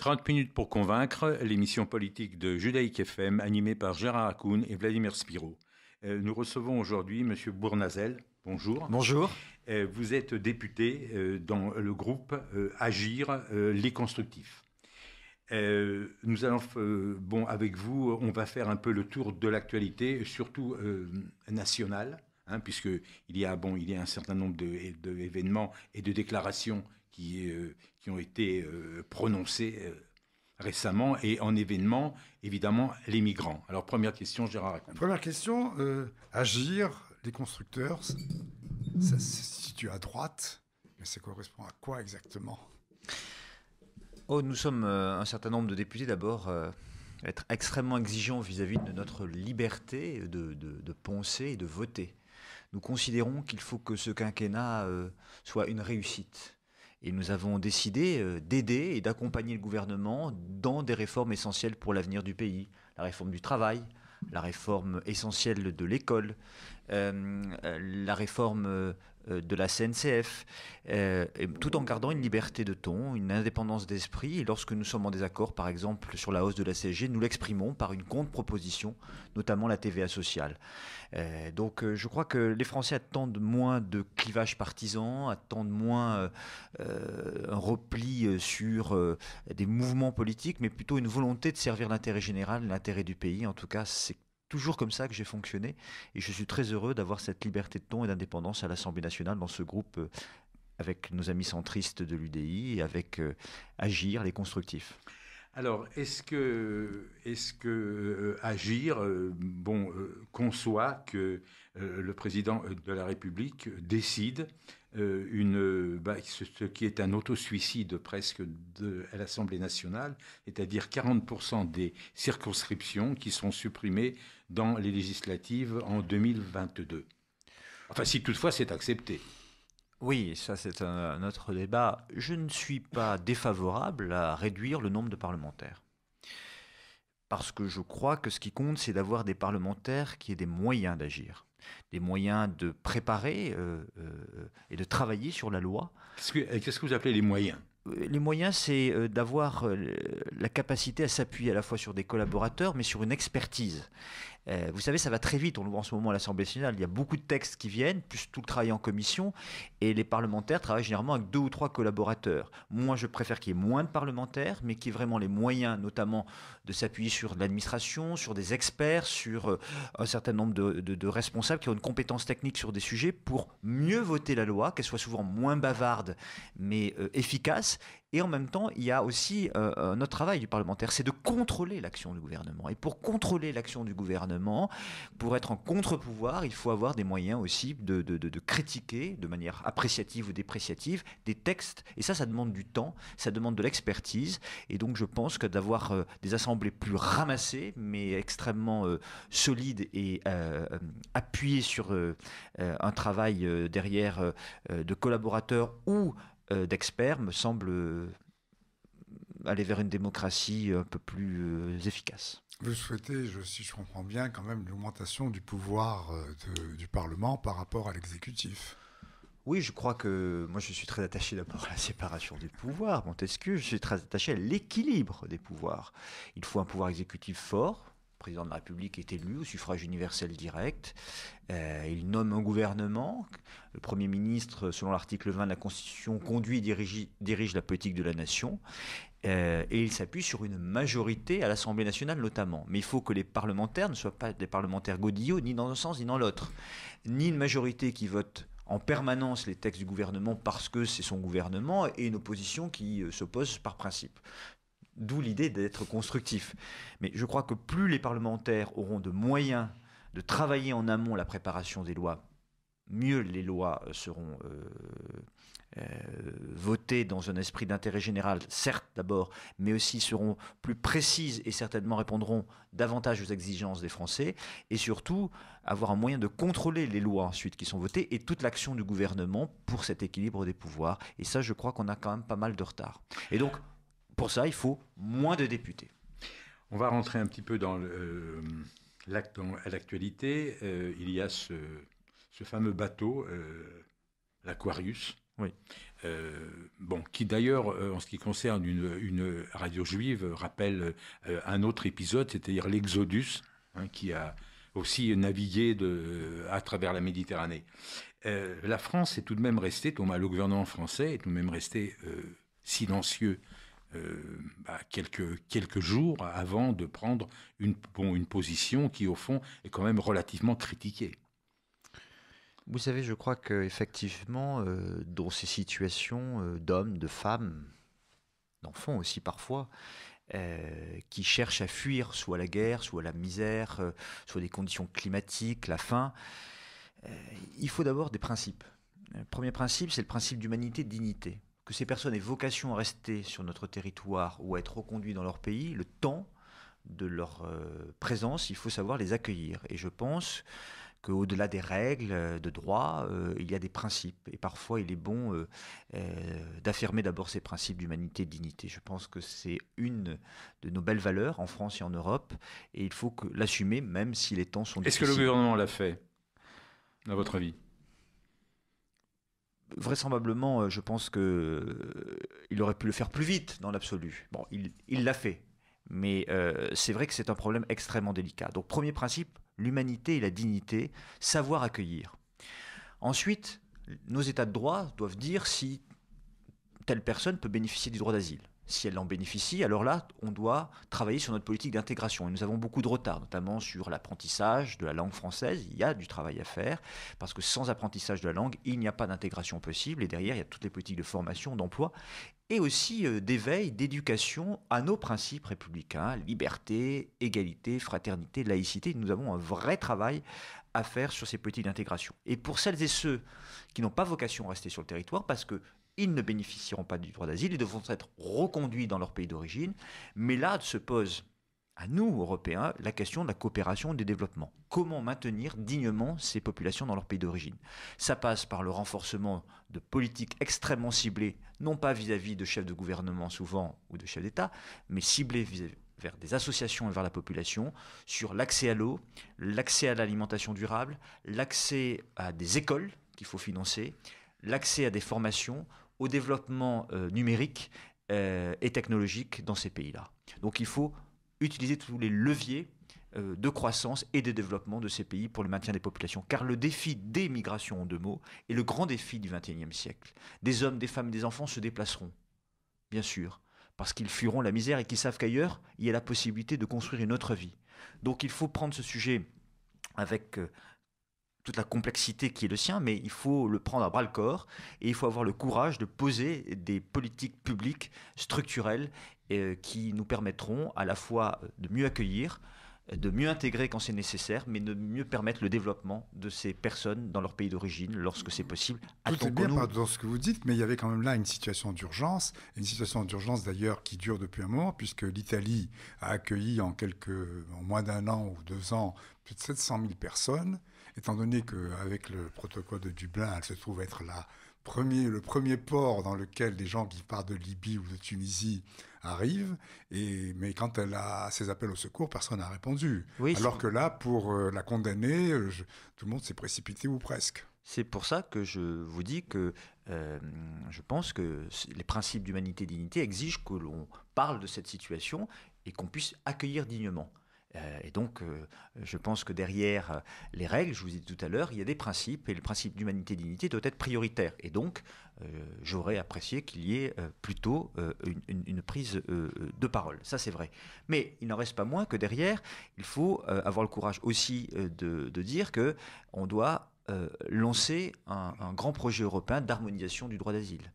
30 minutes pour convaincre, l'émission politique de Judaïque FM animée par Gérard Hakoun et Vladimir Spiro. Nous recevons aujourd'hui M. Bournazel. Bonjour. Bonjour. Vous êtes député dans le groupe Agir les constructifs. Nous allons, avec vous, on va faire un peu le tour de l'actualité, surtout nationale, puisqu'il y a un certain nombre d'événements et de déclarations qui ont été prononcées récemment, et en événement, évidemment, les migrants. Alors, première question, Gérard Hakoun. Première question, Agir, les constructeurs, ça se situe à droite, mais ça correspond à quoi exactement ? Nous sommes un certain nombre de députés, d'abord, être extrêmement exigeants vis-à-vis de notre liberté de penser et de voter. Nous considérons qu'il faut que ce quinquennat soit une réussite. Et nous avons décidé d'aider et d'accompagner le gouvernement dans des réformes essentielles pour l'avenir du pays. La réforme du travail, la réforme essentielle de l'école, la réforme de la CNCF, tout en gardant une liberté de ton, une indépendance d'esprit. Et lorsque nous sommes en désaccord, par exemple, sur la hausse de la CSG, nous l'exprimons par une contre-proposition, notamment la TVA sociale. Donc je crois que les Français attendent moins de clivages partisans, attendent moins un repli sur des mouvements politiques, mais plutôt une volonté de servir l'intérêt général, l'intérêt du pays. En tout cas, c'est toujours comme ça que j'ai fonctionné, et je suis très heureux d'avoir cette liberté de ton et d'indépendance à l'Assemblée nationale dans ce groupe avec nos amis centristes de l'UDI et avec Agir, les constructifs. Alors, est-ce que Agir conçoit que le président de la République décide ce qui est un autosuicide presque à l'Assemblée nationale, c'est-à-dire 40% des circonscriptions qui seront supprimées dans les législatives en 2022. Enfin, si toutefois c'est accepté. Oui, ça c'est un autre débat. Je ne suis pas défavorable à réduire le nombre de parlementaires. Parce que je crois que ce qui compte, c'est d'avoir des parlementaires qui aient des moyens d'agir, des moyens de préparer et de travailler sur la loi. Qu'est-ce que vous appelez les moyens ? Les moyens, c'est d'avoir la capacité à s'appuyer à la fois sur des collaborateurs, mais sur une expertise. Vous savez, ça va très vite, on le voit en ce moment à l'Assemblée nationale, il y a beaucoup de textes qui viennent, plus tout le travail en commission, et les parlementaires travaillent généralement avec 2 ou 3 collaborateurs. Moi, je préfère qu'il y ait moins de parlementaires, mais qu'il y ait vraiment les moyens, notamment de s'appuyer sur l'administration, sur des experts, sur un certain nombre de responsables qui ont une compétence technique sur des sujets pour mieux voter la loi, qu'elle soit souvent moins bavarde, mais efficace. Et en même temps, il y a aussi notre travail du parlementaire, c'est de contrôler l'action du gouvernement. Et pour contrôler l'action du gouvernement, pour être en contre-pouvoir, il faut avoir des moyens aussi de critiquer de manière appréciative ou dépréciative des textes. Et ça demande du temps, ça demande de l'expertise. Et donc je pense que d'avoir des assemblées plus ramassées, mais extrêmement solides et appuyées sur un travail derrière de collaborateurs ou d'experts me semble aller vers une démocratie un peu plus efficace. Vous souhaitez, si je comprends bien, quand même l'augmentation du pouvoir du Parlement par rapport à l'exécutif. Oui, je crois que moi je suis très attaché d'abord à la séparation des pouvoirs, Montesquieu, je suis très attaché à l'équilibre des pouvoirs. Il faut un pouvoir exécutif fort. Le président de la République est élu au suffrage universel direct. Il nomme un gouvernement. Le Premier ministre, selon l'article 20 de la Constitution, conduit et dirige la politique de la nation. Et il s'appuie sur une majorité à l'Assemblée nationale notamment. Mais il faut que les parlementaires ne soient pas des parlementaires godillots, ni dans un sens, ni dans l'autre. Ni une majorité qui vote en permanence les textes du gouvernement parce que c'est son gouvernement, et une opposition qui s'oppose par principe. D'où l'idée d'être constructif. Mais je crois que plus les parlementaires auront de moyens de travailler en amont la préparation des lois, mieux les lois seront votées dans un esprit d'intérêt général, certes d'abord, mais aussi seront plus précises et certainement répondront davantage aux exigences des Français, et surtout avoir un moyen de contrôler les lois ensuite qui sont votées et toute l'action du gouvernement pour cet équilibre des pouvoirs. Et ça, je crois qu'on a quand même pas mal de retard. Et donc, pour ça, il faut moins de députés. On va rentrer un petit peu dans l'actualité. Il y a ce fameux bateau, l'Aquarius, oui. qui d'ailleurs, en ce qui concerne une radio juive, rappelle un autre épisode, c'est-à-dire l'Exodus, qui a aussi navigué à travers la Méditerranée. La France est tout de même restée, le gouvernement français est tout de même resté silencieux quelques jours avant de prendre une position qui, au fond, est quand même relativement critiquée. Vous savez, je crois qu'effectivement, dans ces situations d'hommes, de femmes, d'enfants aussi parfois, qui cherchent à fuir soit la guerre, soit la misère, soit des conditions climatiques, la faim, il faut d'abord des principes. Le premier principe, c'est le principe d'humanité et de dignité. Que ces personnes aient vocation à rester sur notre territoire ou à être reconduites dans leur pays, le temps de leur présence, il faut savoir les accueillir. Et je pense qu'au-delà des règles de droit, il y a des principes. Et parfois, il est bon d'affirmer d'abord ces principes d'humanité et de dignité. Je pense que c'est une de nos belles valeurs en France et en Europe. Et il faut l'assumer, même si les temps sont difficiles. Est-ce que le gouvernement l'a fait, à votre avis ? Vraisemblablement, je pense qu'il aurait pu le faire plus vite dans l'absolu. Bon, il l'a fait. Mais c'est vrai que c'est un problème extrêmement délicat. Donc, premier principe, l'humanité et la dignité, savoir accueillir. Ensuite, nos états de droit doivent dire si telle personne peut bénéficier du droit d'asile. Si elle en bénéficie, alors là, on doit travailler sur notre politique d'intégration. Et nous avons beaucoup de retard, notamment sur l'apprentissage de la langue française. Il y a du travail à faire, parce que sans apprentissage de la langue, il n'y a pas d'intégration possible. Et derrière, il y a toutes les politiques de formation, d'emploi, et aussi d'éveil, d'éducation à nos principes républicains, liberté, égalité, fraternité, laïcité. Nous avons un vrai travail à faire sur ces politiques d'intégration. Et pour celles et ceux qui n'ont pas vocation à rester sur le territoire, parce qu'ils ne bénéficieront pas du droit d'asile, ils devront être reconduits dans leur pays d'origine. Mais là se pose à nous, Européens, la question de la coopération et du développement. Comment maintenir dignement ces populations dans leur pays d'origine ? Ça passe par le renforcement de politiques extrêmement ciblées, non pas vis-à-vis de chefs de gouvernement souvent ou de chefs d'État, mais ciblées vers des associations et vers la population, sur l'accès à l'eau, l'accès à l'alimentation durable, l'accès à des écoles qu'il faut financer, l'accès à des formations, au développement numérique et technologique dans ces pays-là. Donc il faut utiliser tous les leviers de croissance et de développement de ces pays pour le maintien des populations. Car le défi des migrations, en deux mots, est le grand défi du XXIe siècle. Des hommes, des femmes, des enfants se déplaceront, bien sûr, parce qu'ils fuiront la misère et qu'ils savent qu'ailleurs, il y a la possibilité de construire une autre vie. Donc il faut prendre ce sujet avec toute la complexité qui est le sien, mais il faut le prendre à bras-le-corps et il faut avoir le courage de poser des politiques publiques structurelles qui nous permettront à la fois de mieux accueillir, de mieux intégrer quand c'est nécessaire, mais de mieux permettre le développement de ces personnes dans leur pays d'origine lorsque c'est possible. Tout est bien dans ce que vous dites, mais il y avait quand même là une situation d'urgence d'ailleurs qui dure depuis un moment, puisque l'Italie a accueilli en moins d'un an ou 2 ans plus de 700 000 personnes, étant donné qu'avec le protocole de Dublin, elle se trouve être le premier port dans lequel des gens qui partent de Libye ou de Tunisie arrivent, mais quand elle a ses appels au secours, personne n'a répondu. Oui, alors que là, pour la condamner, tout le monde s'est précipité ou presque. C'est pour ça que je vous dis que je pense que les principes d'humanité et de dignité exigent que l'on parle de cette situation et qu'on puisse accueillir dignement. Et donc, je pense que derrière les règles, je vous ai dit tout à l'heure, il y a des principes, et le principe d'humanité et de dignité doit être prioritaire. Et donc, j'aurais apprécié qu'il y ait plutôt une prise de parole. Ça, c'est vrai. Mais il n'en reste pas moins que derrière, il faut avoir le courage aussi de dire qu'on doit lancer un grand projet européen d'harmonisation du droit d'asile,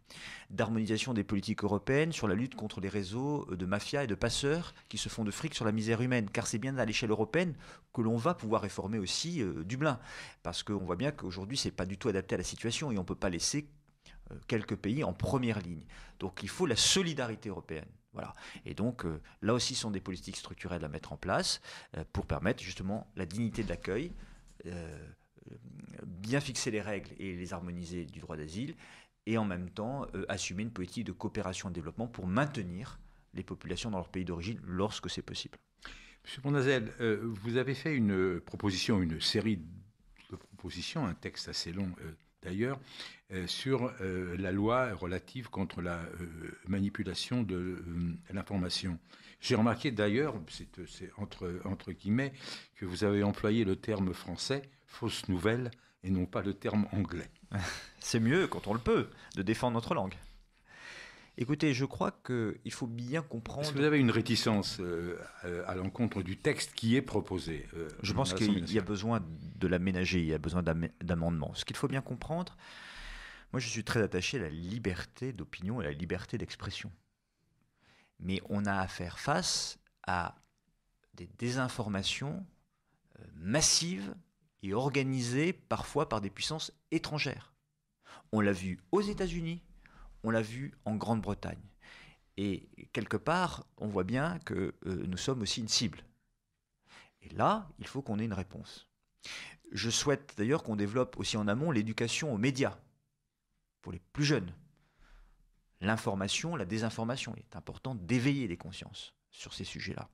d'harmonisation des politiques européennes sur la lutte contre les réseaux de mafias et de passeurs qui se font de fric sur la misère humaine, car c'est bien à l'échelle européenne que l'on va pouvoir réformer aussi Dublin, parce qu'on voit bien qu'aujourd'hui c'est pas du tout adapté à la situation et on peut pas laisser quelques pays en première ligne. Donc il faut la solidarité européenne. Voilà. Et donc là aussi ce sont des politiques structurelles à mettre en place pour permettre justement la dignité de l'accueil, bien fixer les règles et les harmoniser du droit d'asile, et en même temps assumer une politique de coopération et de développement pour maintenir les populations dans leur pays d'origine lorsque c'est possible. Monsieur Bournazel, vous avez fait une série de propositions, un texte assez long d'ailleurs, sur la loi relative contre la manipulation de l'information. J'ai remarqué d'ailleurs, c'est entre guillemets, que vous avez employé le terme français « fausse nouvelle » et non pas le terme anglais. C'est mieux, quand on le peut, de défendre notre langue. Écoutez, je crois qu'il faut bien comprendre... Est-ce que vous avez une réticence à l'encontre du texte qui est proposé Je pense qu'il y a besoin de l'aménager, il y a besoin d'amendements. Ce qu'il faut bien comprendre, moi je suis très attaché à la liberté d'opinion et à la liberté d'expression. Mais on a à faire face à des désinformations massives et organisées parfois par des puissances étrangères. On l'a vu aux États-Unis, on l'a vu en Grande-Bretagne. Et quelque part, on voit bien que nous sommes aussi une cible. Et là, il faut qu'on ait une réponse. Je souhaite d'ailleurs qu'on développe aussi en amont l'éducation aux médias, pour les plus jeunes. L'information, la désinformation, il est important d'éveiller les consciences sur ces sujets-là.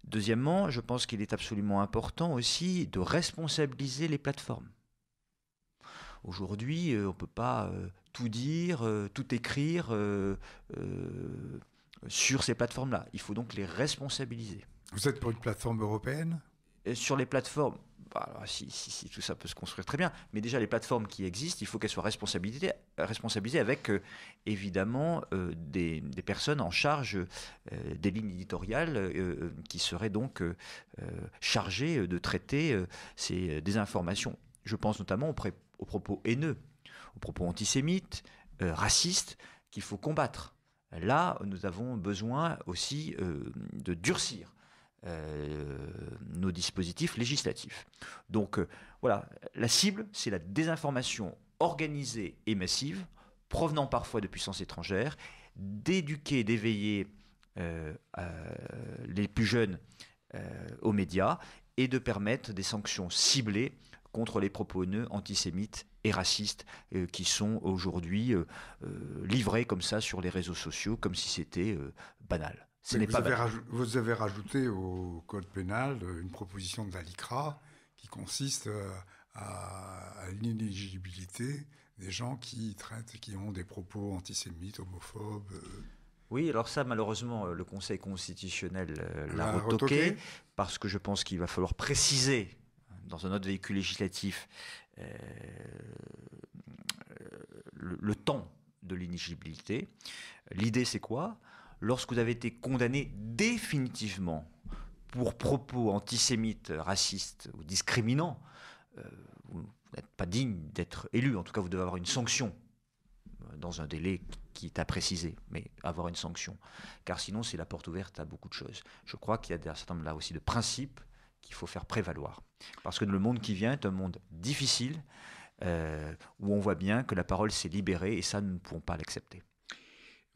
Deuxièmement, je pense qu'il est absolument important aussi de responsabiliser les plateformes. Aujourd'hui, on ne peut pas tout dire, tout écrire sur ces plateformes-là. Il faut donc les responsabiliser. Vous êtes pour une plateforme européenne ? Et sur les plateformes, alors, si tout ça peut se construire très bien, mais déjà les plateformes qui existent, il faut qu'elles soient responsabilisées avec évidemment des personnes en charge des lignes éditoriales qui seraient donc chargées de traiter ces désinformations. Je pense notamment aux propos haineux, aux propos antisémites, racistes, qu'il faut combattre. Là, nous avons besoin aussi de durcir nos dispositifs législatifs. Donc voilà, la cible, c'est la désinformation organisée et massive, provenant parfois de puissances étrangères, d'éduquer, d'éveiller les plus jeunes aux médias et de permettre des sanctions ciblées contre les propos haineux, antisémites et racistes qui sont aujourd'hui livrés comme ça sur les réseaux sociaux, comme si c'était banal. Vous avez rajouté au code pénal une proposition de la LICRA qui consiste à l'inéligibilité des gens qui ont des propos antisémites, homophobes. Oui, alors ça, malheureusement, le Conseil constitutionnel l'a retoqué parce que je pense qu'il va falloir préciser dans un autre véhicule législatif le temps de l'inéligibilité. L'idée, c'est quoi ? Lorsque vous avez été condamné définitivement pour propos antisémites, racistes ou discriminants, vous n'êtes pas digne d'être élu. En tout cas, vous devez avoir une sanction dans un délai qui est à préciser, mais avoir une sanction. Car sinon, c'est la porte ouverte à beaucoup de choses. Je crois qu'il y a un certain nombre là aussi de principes qu'il faut faire prévaloir. Parce que le monde qui vient est un monde difficile, où on voit bien que la parole s'est libérée, et ça, nous ne pouvons pas l'accepter.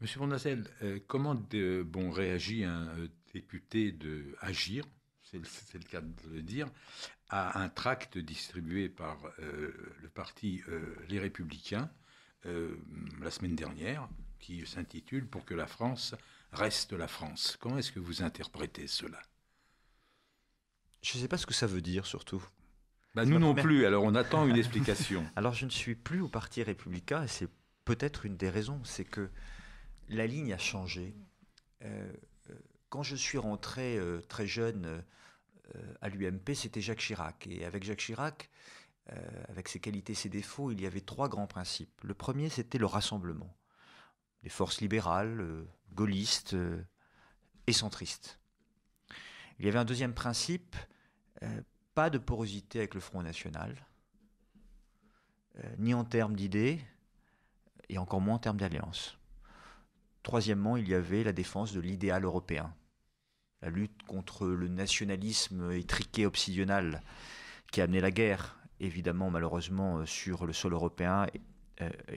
Monsieur Bournazel, comment réagit un député de Agir, c'est le cas de le dire, à un tract distribué par le parti Les Républicains la semaine dernière, qui s'intitule « Pour que la France reste la France ». Comment est-ce que vous interprétez cela ? Je ne sais pas ce que ça veut dire, surtout. Nous non plus, alors on attend une explication. Alors je ne suis plus au parti républicain, et c'est peut-être une des raisons, c'est que la ligne a changé. Quand je suis rentré très jeune à l'UMP, c'était Jacques Chirac. Et avec Jacques Chirac, avec ses qualités, ses défauts, il y avait 3 grands principes. Le premier, c'était le rassemblement. Les forces libérales, gaullistes et centristes. Il y avait un deuxième principe, pas de porosité avec le Front National, ni en termes d'idées, et encore moins en termes d'alliance. Troisièmement, il y avait la défense de l'idéal européen, la lutte contre le nationalisme étriqué obsidional qui a amené la guerre, évidemment, malheureusement, sur le sol européen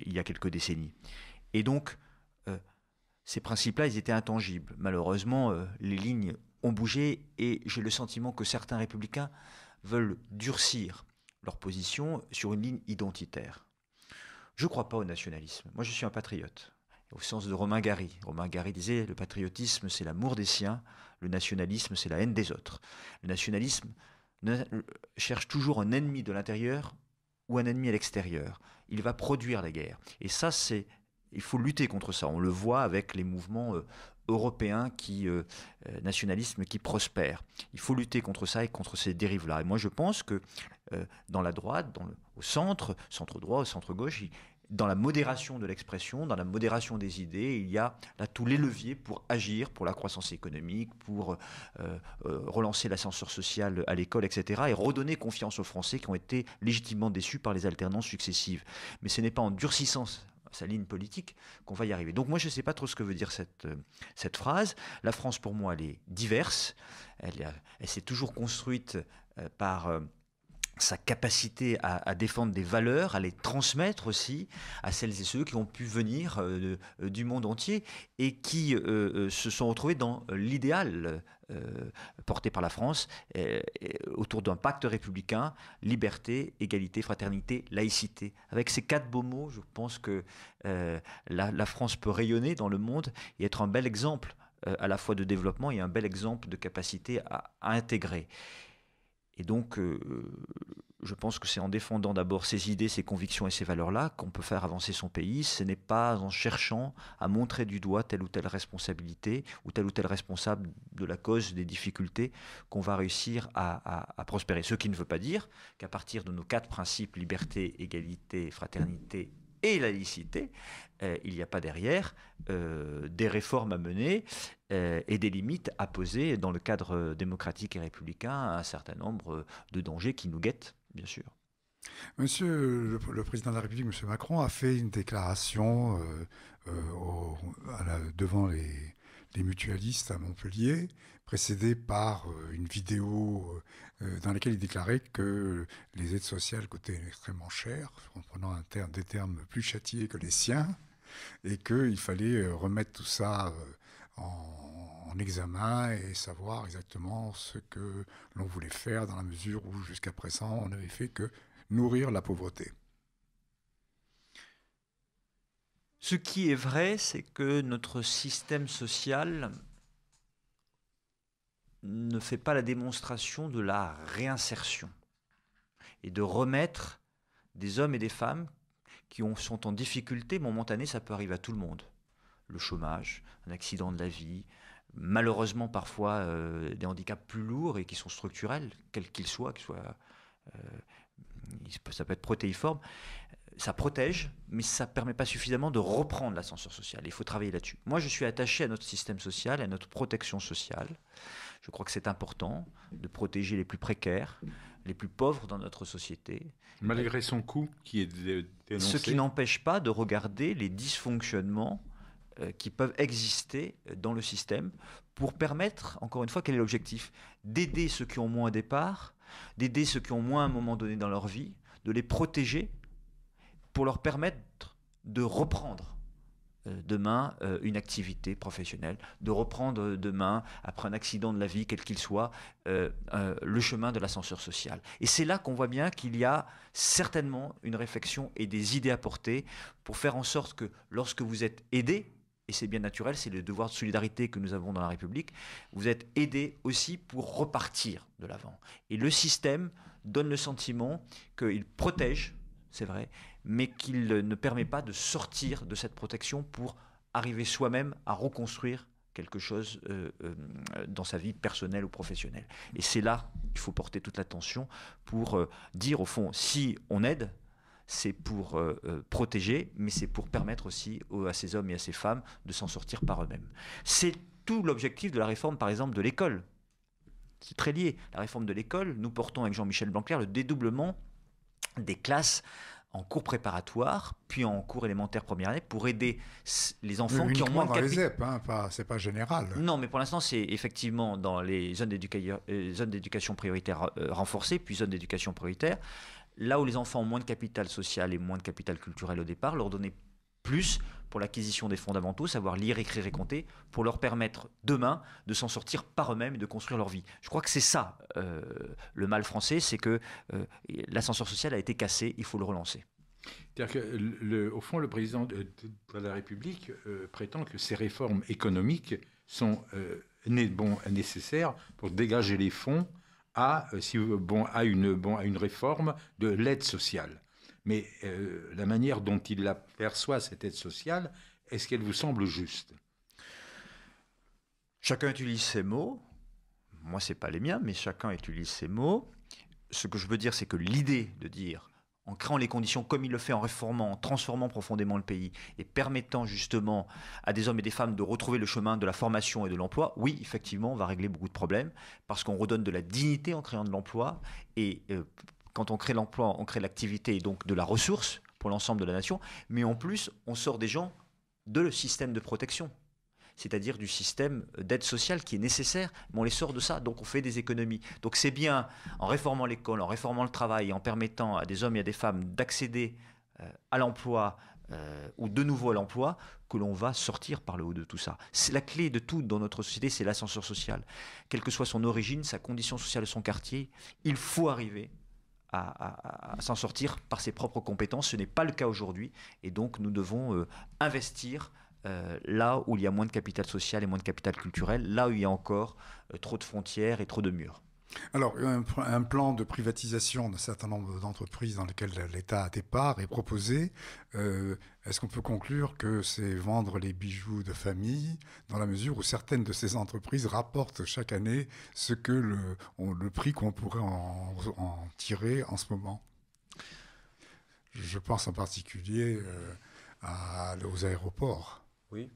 il y a quelques décennies. Et donc, ces principes-là, ils étaient intangibles. Malheureusement, les lignes ont bougé et j'ai le sentiment que certains républicains veulent durcir leur position sur une ligne identitaire. Je ne crois pas au nationalisme. Moi, je suis un patriote. Au sens de Romain Gary. Romain Gary disait « Le patriotisme, c'est l'amour des siens. Le nationalisme, c'est la haine des autres. » Le nationalisme cherche toujours un ennemi de l'intérieur ou un ennemi à l'extérieur. Il va produire la guerre. Et ça, il faut lutter contre ça. On le voit avec les mouvements européens nationalisme qui prospèrent. Il faut lutter contre ça et contre ces dérives-là. Et moi, je pense que dans la droite, au centre droit, au centre gauche, dans la modération de l'expression, dans la modération des idées, il y a là tous les leviers pour agir pour la croissance économique, pour relancer l'ascenseur social à l'école, etc. et redonner confiance aux Français qui ont été légitimement déçus par les alternances successives. Mais ce n'est pas en durcissant sa ligne politique qu'on va y arriver. Donc moi, je ne sais pas trop ce que veut dire cette phrase. La France, pour moi, elle est diverse. Elle s'est toujours construite par sa capacité à défendre des valeurs, à les transmettre aussi à celles et ceux qui ont pu venir du monde entier et qui se sont retrouvés dans l'idéal porté par la France autour d'un pacte républicain, liberté, égalité, fraternité, laïcité. Avec ces 4 beaux mots, je pense que la France peut rayonner dans le monde et être un bel exemple à la fois de développement et un bel exemple de capacité à intégrer. Et donc, je pense que c'est en défendant d'abord ses idées, ses convictions et ses valeurs-là qu'on peut faire avancer son pays. Ce n'est pas en cherchant à montrer du doigt telle ou telle responsabilité ou tel responsable de la cause des difficultés qu'on va réussir à prospérer. Ce qui ne veut pas dire qu'à partir de nos 4 principes, liberté, égalité, fraternité et laïcité, il n'y a pas derrière des réformes à mener et des limites à poser dans le cadre démocratique et républicain à un certain nombre de dangers qui nous guettent, bien sûr. Monsieur le président de la République, M. Macron, a fait une déclaration devant les mutualistes à Montpellier, précédée par une vidéo dans laquelle il déclarait que les aides sociales coûtaient extrêmement cher, en prenant des termes plus châtiés que les siens, et qu'il fallait remettre tout ça en examen et savoir exactement ce que l'on voulait faire dans la mesure où jusqu'à présent on n'avait fait que nourrir la pauvreté. Ce qui est vrai, c'est que notre système social ne fait pas la démonstration de la réinsertion et de remettre des hommes et des femmes qui sont en difficulté momentanée. Ça peut arriver à tout le monde. Le chômage, un accident de la vie, malheureusement parfois des handicaps plus lourds et qui sont structurels, quels qu'ils soient, ça peut être protéiforme. Ça protège, mais ça ne permet pas suffisamment de reprendre l'ascenseur social. Il faut travailler là-dessus. Moi, je suis attaché à notre système social, à notre protection sociale. Je crois que c'est important de protéger les plus précaires, les plus pauvres dans notre société. Malgré son coût qui est dénoncé. Ce qui n'empêche pas de regarder les dysfonctionnements qui peuvent exister dans le système pour permettre, encore une fois, quel est l'objectif ? D'aider ceux qui ont moins des parts, d'aider ceux qui ont moins à un moment donné dans leur vie, de les protéger pour leur permettre de reprendre demain une activité professionnelle, de reprendre demain, après un accident de la vie, quel qu'il soit, le chemin de l'ascenseur social. Et c'est là qu'on voit bien qu'il y a certainement une réflexion et des idées à porter pour faire en sorte que lorsque vous êtes aidé, et c'est bien naturel, c'est le devoir de solidarité que nous avons dans la République, vous êtes aidé aussi pour repartir de l'avant. Et le système donne le sentiment qu'il protège, c'est vrai, mais qu'il ne permet pas de sortir de cette protection pour arriver soi-même à reconstruire quelque chose dans sa vie personnelle ou professionnelle. Et c'est là qu'il faut porter toute l'attention pour dire, au fond, si on aide, c'est pour protéger, mais c'est pour permettre aussi à ces hommes et à ces femmes de s'en sortir par eux-mêmes. C'est tout l'objectif de la réforme, par exemple, de l'école. C'est très lié. La réforme de l'école, nous portons avec Jean-Michel Blanquer le dédoublement des classes en cours préparatoire, puis en cours élémentaire première année, pour aider les enfants qui ont moins de capital. C'est pas général. Non, mais pour l'instant, c'est effectivement dans les zones d'éducation prioritaire renforcées, puis zones d'éducation prioritaire, là où les enfants ont moins de capital social et moins de capital culturel au départ, leur donner plus pour l'acquisition des fondamentaux, savoir lire, écrire et compter, pour leur permettre demain de s'en sortir par eux-mêmes et de construire leur vie. Je crois que c'est ça le mal français, c'est que l'ascenseur social a été cassé, il faut le relancer. C'est-à-dire qu'au fond, le président de la République prétend que ces réformes économiques sont nécessaires pour dégager les fonds à une réforme de l'aide sociale. mais la manière dont il aperçoit cette aide sociale, est-ce qu'elle vous semble juste? Chacun utilise ses mots. Moi, ce n'est pas les miens, mais chacun utilise ses mots. Ce que je veux dire, c'est que l'idée de dire, en créant les conditions comme il le fait, en réformant, en transformant profondément le pays et permettant justement à des hommes et des femmes de retrouver le chemin de la formation et de l'emploi, oui, effectivement, on va régler beaucoup de problèmes parce qu'on redonne de la dignité en créant de l'emploi et quand on crée l'emploi, on crée l'activité et donc de la ressource pour l'ensemble de la nation, mais en plus, on sort des gens de le système de protection, c'est-à-dire du système d'aide sociale qui est nécessaire, mais on les sort de ça, donc on fait des économies. Donc c'est bien en réformant l'école, en réformant le travail, en permettant à des hommes et à des femmes d'accéder à l'emploi ou de nouveau à l'emploi, que l'on va sortir par le haut de tout ça. C'est la clé de tout dans notre société, c'est l'ascenseur social. Quelle que soit son origine, sa condition sociale, son quartier, il faut arriver à s'en sortir par ses propres compétences. Ce n'est pas le cas aujourd'hui, et donc nous devons investir là où il y a moins de capital social et moins de capital culturel, là où il y a encore trop de frontières et trop de murs. Alors, un plan de privatisation d'un certain nombre d'entreprises dans lesquelles l'État a des parts est proposé. Est-ce qu'on peut conclure que c'est vendre les bijoux de famille, dans la mesure où certaines de ces entreprises rapportent chaque année ce que le prix qu'on pourrait en tirer en ce moment? Je pense en particulier aux aéroports. Oui.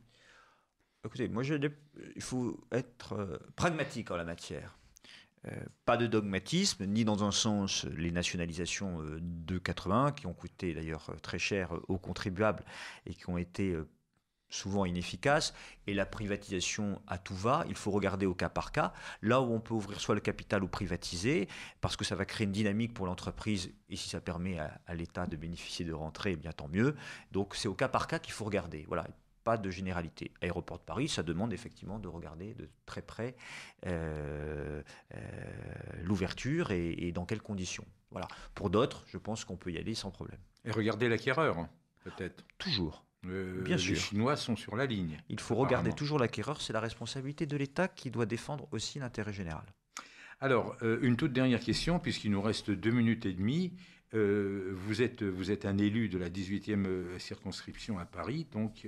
Écoutez, moi, il faut être pragmatique en la matière. Pas de dogmatisme, ni dans un sens les nationalisations de 80, qui ont coûté d'ailleurs très cher aux contribuables et qui ont été souvent inefficaces, et la privatisation à tout va. Il faut regarder au cas par cas, là où on peut ouvrir soit le capital ou privatiser, parce que ça va créer une dynamique pour l'entreprise, et si ça permet à l'État de bénéficier de rentrées, eh bien tant mieux. Donc c'est au cas par cas qu'il faut regarder. Voilà. Pas de généralité. Aéroport de Paris, ça demande effectivement de regarder de très près l'ouverture et dans quelles conditions. Voilà. Pour d'autres, je pense qu'on peut y aller sans problème. Et regardez l'acquéreur, peut-être. Toujours. Bien sûr. Les Chinois sont sur la ligne. Il faut regarder toujours l'acquéreur, c'est la responsabilité de l'État qui doit défendre aussi l'intérêt général. Alors, une toute dernière question, puisqu'il nous reste 2 minutes et demie. Vous êtes un élu de la 18e circonscription à Paris, donc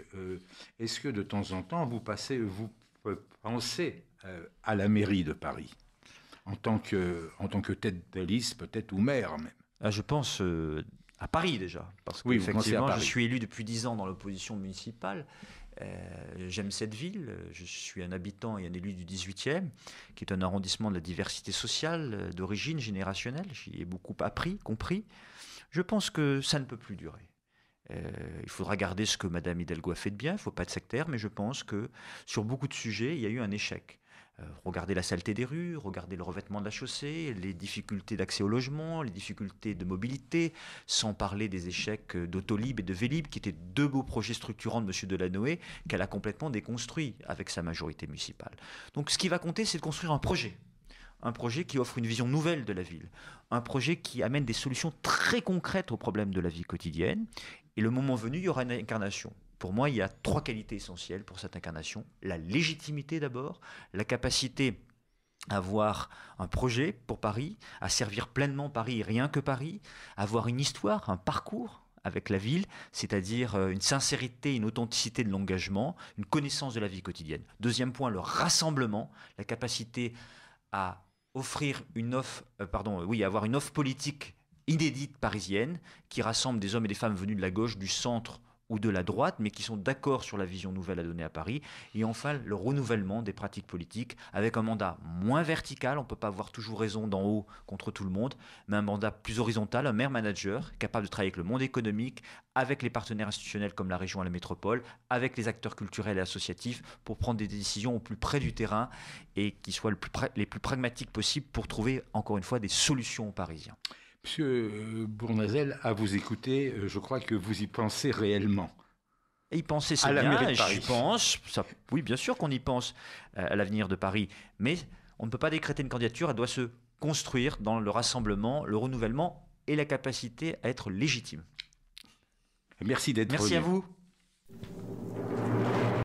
est-ce que de temps en temps vous pensez à la mairie de Paris en tant que tête de liste peut-être ou maire même? Je pense à Paris déjà, parce que effectivement, je suis élu depuis 10 ans dans l'opposition municipale. J'aime cette ville, je suis un habitant et un élu du 18e, qui est un arrondissement de la diversité sociale, d'origine générationnelle. J'y ai beaucoup appris, compris. Je pense que ça ne peut plus durer. Il faudra garder ce que Mme Hidalgo a fait de bien, il ne faut pas être sectaire, mais je pense que sur beaucoup de sujets, il y a eu un échec. Regardez la saleté des rues, regardez le revêtement de la chaussée, les difficultés d'accès au logement, les difficultés de mobilité, sans parler des échecs d'Autolib et de Vélib, qui étaient 2 beaux projets structurants de M. Delanoë, qu'elle a complètement déconstruits avec sa majorité municipale. Donc ce qui va compter, c'est de construire un projet qui offre une vision nouvelle de la ville, un projet qui amène des solutions très concrètes aux problèmes de la vie quotidienne, et le moment venu, il y aura une incarnation. Pour moi, il y a 3 qualités essentielles pour cette incarnation. La légitimité d'abord, la capacité à avoir un projet pour Paris, à servir pleinement Paris et rien que Paris, avoir une histoire, un parcours avec la ville, c'est-à-dire une sincérité, une authenticité de l'engagement, une connaissance de la vie quotidienne. Deuxième point, le rassemblement, la capacité à avoir une offre politique inédite parisienne qui rassemble des hommes et des femmes venus de la gauche, du centre ou de la droite, mais qui sont d'accord sur la vision nouvelle à donner à Paris. Et enfin, le renouvellement des pratiques politiques avec un mandat moins vertical, on ne peut pas avoir toujours raison d'en haut contre tout le monde, mais un mandat plus horizontal, un maire-manager capable de travailler avec le monde économique, avec les partenaires institutionnels comme la région et la métropole, avec les acteurs culturels et associatifs pour prendre des décisions au plus près du terrain et qui soient les plus pragmatiques possibles pour trouver, encore une fois, des solutions aux Parisiens. Monsieur Bournazel, à vous écouter, je crois que vous y pensez réellement. Et y penser, c'est bien, et je pense, oui, bien sûr qu'on y pense à l'avenir de Paris, mais on ne peut pas décréter une candidature, elle doit se construire dans le rassemblement, le renouvellement et la capacité à être légitime. Merci d'être venu. Merci à vous.